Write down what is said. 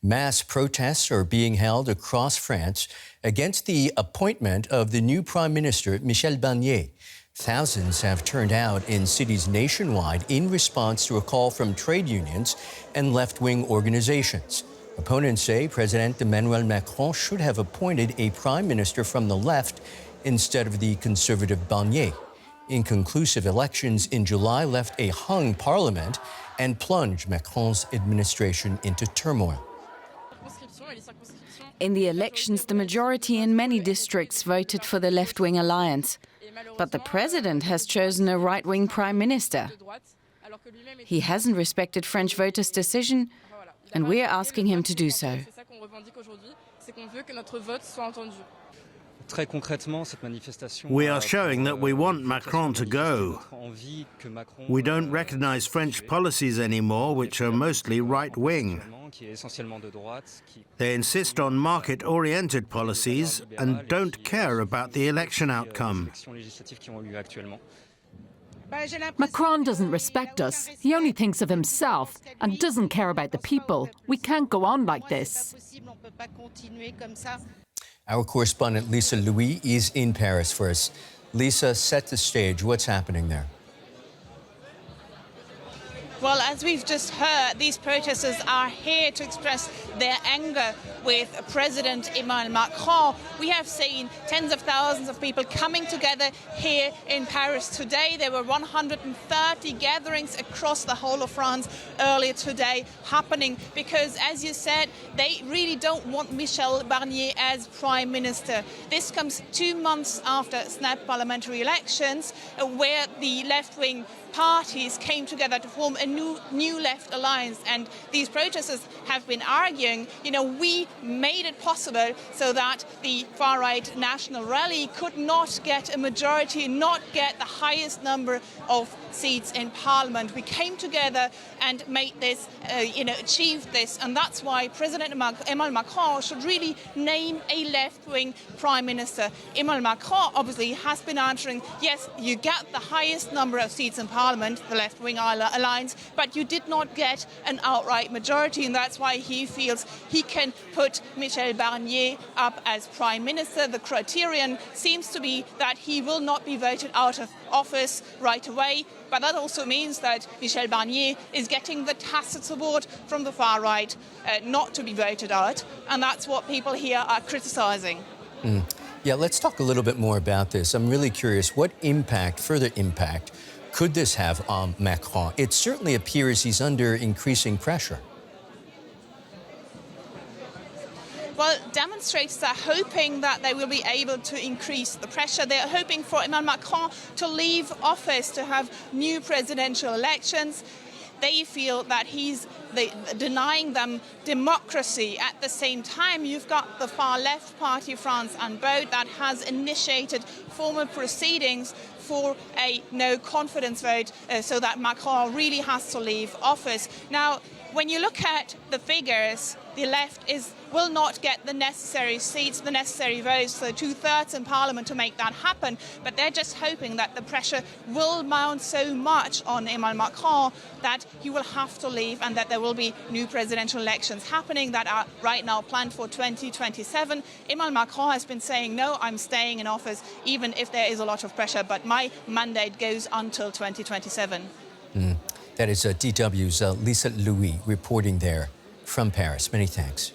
Mass protests are being held across France against the appointment of the new Prime Minister, Michel Barnier. Thousands have turned out in cities nationwide in response to a call from trade unions and left-wing organizations. Opponents say President Emmanuel Macron should have appointed a prime minister from the left instead of the conservative Barnier. Inconclusive elections in July left a hung parliament and plunged Macron's administration into turmoil. In the elections, the majority in many districts voted for the left-wing alliance. But the president has chosen a right-wing prime minister. He hasn't respected French voters' decision, and we are asking him to do so. We are showing that we want Macron to go. We don't recognize French policies anymore, which are mostly right-wing. They insist on market-oriented policies and don't care about the election outcome. Macron doesn't respect us. He only thinks of himself and doesn't care about the people. We can't go on like this. Our correspondent Lisa Louis is in Paris for us. Lisa, set the stage. What's happening there? Well, as we've just heard, these protesters are here to express their anger with President Emmanuel Macron. We have seen tens of thousands of people coming together here in Paris today. There were 130 gatherings across the whole of France earlier today happening because, as you said, they really don't want Michel Barnier as Prime Minister. This comes 2 months after snap parliamentary elections where the left-wing parties came together to form a new left alliance, and these protesters have been arguing, we made it possible so that the far-right National Rally could not get a majority, not get the highest number of seats in Parliament. We came together and made this, achieved this, and that's why President Emmanuel Macron should really name a left-wing Prime Minister. Emmanuel Macron obviously has been answering, yes, you get the highest number of seats in Parliament, the left-wing alliance, but you did not get an outright majority, and that's why he feels he can put Michel Barnier up as Prime Minister. The criterion seems to be that he will not be voted out of office right away, but that also means that Michel Barnier is getting the tacit support from the far right not to be voted out, and that's what people here are criticising. Yeah, let's talk a little bit more about this. I'm really curious, what further impact, could this have on Macron? It certainly appears he's under increasing pressure. Well, demonstrators are hoping that they will be able to increase the pressure. They are hoping for Emmanuel Macron to leave office, to have new presidential elections. They feel that he's denying them democracy. At the same time, you've got the far left party, France Untitled, that has initiated formal proceedings for a no-confidence vote so that Macron really has to leave office. Now, when you look at the figures, the left will not get the necessary seats, the necessary votes, so 2/3 in Parliament to make that happen. But they're just hoping that the pressure will mount so much on Emmanuel Macron that he will have to leave and that there will be new presidential elections happening that are right now planned for 2027. Emmanuel Macron has been saying, no, I'm staying in office even if there is a lot of pressure, but my mandate goes until 2027. That is DW's Lisa Louis reporting there from Paris. Many thanks.